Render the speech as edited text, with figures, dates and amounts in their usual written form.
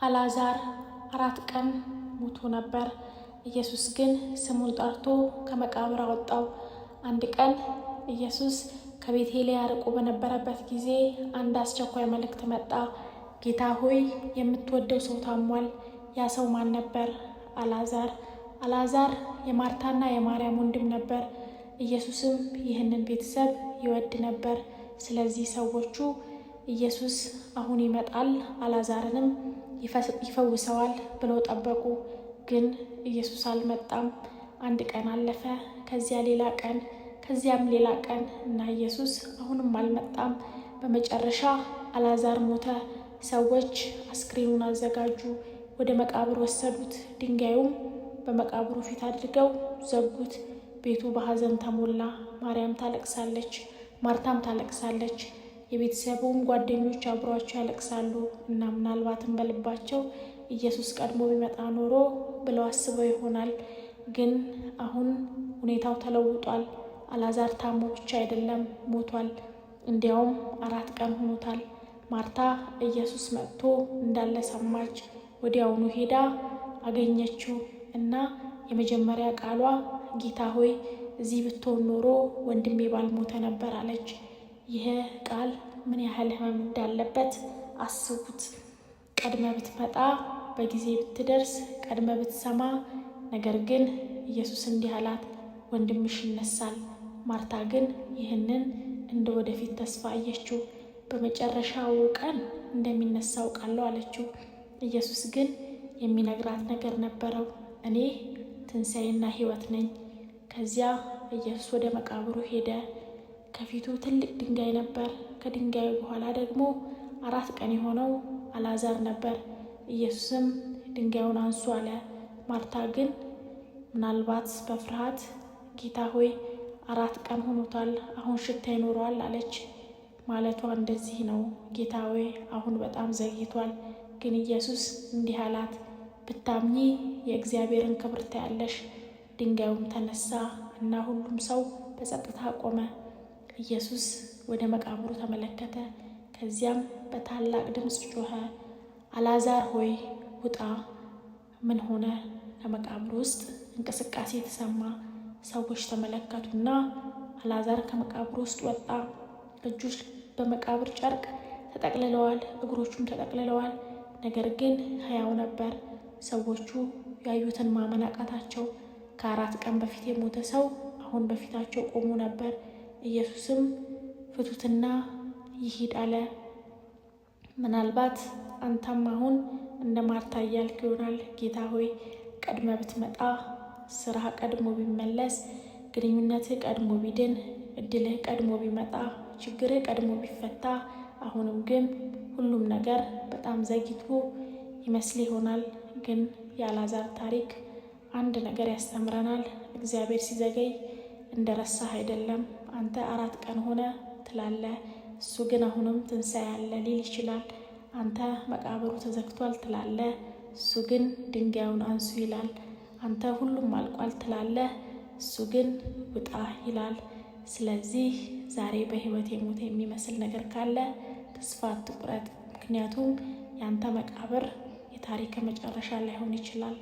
አልዓዛር 4 ቀን ሞቶ ነበር። ኢየሱስ ግን ስሙን ጠርቶ ከመቃብር አወጣው። አንድ ቀን ኢየሱስ ከቤተልሔም ርቆ በነበረበት ጊዜ አንድ አስቸኳይ መልእክት መጣ። ጌታ ሆይ የምትወደው ሰው ታሟል። ያ ሰው ማን ነበር? አልዓዛር። አልዓዛር የማርታና የማርያም ወንድም ነበር። ኢየሱስም ይህንን ቤተሰብ ይወድ ነበር። ስለዚህ ሰዎቹ ኢየሱስ አሁን ይመጣል፣ አልዓዛርንም ይፈውሰዋል ብለው ጠበቁ። ግን ኢየሱስ አልመጣም። አንድ ቀን አለፈ፣ ከዚያ ሌላ ቀን፣ ከዚያም ሌላ ቀን እና ኢየሱስ አሁንም አልመጣም። በመጨረሻ አልዓዛር ሞተ። ሰዎች አስክሬኑን አዘጋጁ፣ ወደ መቃብር ወሰዱት። ድንጋዩም በመቃብሩ ፊት አድርገው ዘጉት። ቤቱ በሐዘን ተሞላ። ማርያም ታለቅሳለች፣ ማርታም ታለቅሳለች። የቤተሰቡም ጓደኞች አብሯቸው ያለቅሳሉ እና ምናልባትም በልባቸው ኢየሱስ ቀድሞ ቢመጣ ኖሮ ብለው አስበው ይሆናል። ግን አሁን ሁኔታው ተለውጧል። አልዓዛር ታሞ ብቻ አይደለም ሞቷል። እንዲያውም 4 ቀን ሆኖታል። ማርታ ኢየሱስ መጥቶ እንዳለ ሰማች። ወዲያውኑ ሄዳ አገኘችው እና የመጀመሪያ ቃሏ ጌታ ሆይ እዚህ ብትሆን ኖሮ ወንድሜ ባልሞተ ነበር አለች። ይህ ቃል ምን ያህል ሕመም እንዳለበት አስቡት። ቀድመ ብትመጣ፣ በጊዜ ብትደርስ፣ ቀድመ ብትሰማ። ነገር ግን ኢየሱስ እንዲህ አላት፣ ወንድምሽ ይነሳል። ማርታ ግን ይህንን እንደ ወደፊት ተስፋ አየችው። በመጨረሻው ቀን እንደሚነሳ አውቃለሁ አለችው። ኢየሱስ ግን የሚነግራት ነገር ነበረው። እኔ ትንሣኤና ሕይወት ነኝ። ከዚያ ኢየሱስ ወደ መቃብሩ ሄደ። ከፊቱ ትልቅ ድንጋይ ነበር። ከድንጋዩ በኋላ ደግሞ 4 ቀን የሆነው አልዓዛር ነበር። ኢየሱስም ድንጋዩን አንሱ አለ። ማርታ ግን ምናልባት በፍርሃት ጌታ ሆይ 4 ቀን ሆኖታል፣ አሁን ሽታ ይኖረዋል አለች። ማለቷ እንደዚህ ነው፣ ጌታ ሆይ አሁን በጣም ዘግይቷል። ግን ኢየሱስ እንዲህ አላት፣ ብታምኚ የእግዚአብሔርን ክብር ታያለሽ። ድንጋዩም ተነሳ እና ሁሉም ሰው በጸጥታ ቆመ። ኢየሱስ ወደ መቃብሩ ተመለከተ። ከዚያም በታላቅ ድምፅ ጮኸ፣ አልዓዛር ሆይ ውጣ። ምን ሆነ? ከመቃብሩ ውስጥ እንቅስቃሴ ተሰማ። ሰዎች ተመለከቱና አልዓዛር ከመቃብሩ ውስጥ ወጣ። እጆች በመቃብር ጨርቅ ተጠቅልለዋል፣ እግሮቹም ተጠቅልለዋል። ነገር ግን ሕያው ነበር። ሰዎቹ ያዩትን ማመን አቃታቸው። ከ4 ቀን በፊት የሞተ ሰው አሁን በፊታቸው ቆሞ ነበር። ኢየሱስም ፍቱትና ይሂድ አለ። ምናልባት አንተም አሁን እንደ ማርታ እያልክ ይሆናል፣ ጌታ ሆይ ቀድመ ብትመጣ፣ ስራ ቀድሞ ቢመለስ፣ ግንኙነትህ ቀድሞ ቢድን፣ እድልህ ቀድሞ ቢመጣ፣ ችግርህ ቀድሞ ቢፈታ። አሁንም ግን ሁሉም ነገር በጣም ዘግይቶ ይመስል ይሆናል። ግን የአልዓዛር ታሪክ አንድ ነገር ያስተምረናል። እግዚአብሔር ሲዘገይ እንደረሳህ አይደለም። አንተ 4 ቀን ሆነ ትላለህ፣ እሱ ግን አሁንም ትንሣኤ አለ ሊል ይችላል። አንተ መቃብሩ ተዘግቷል ትላለህ፣ እሱ ግን ድንጋዩን አንሱ ይላል። አንተ ሁሉም አልቋል ትላለህ፣ እሱ ግን ውጣ ይላል። ስለዚህ ዛሬ በሕይወት የሞተ የሚመስል ነገር ካለ ተስፋ አትቁረጥ። ምክንያቱም ያንተ መቃብር የታሪክ መጨረሻ ላይሆን ይችላል።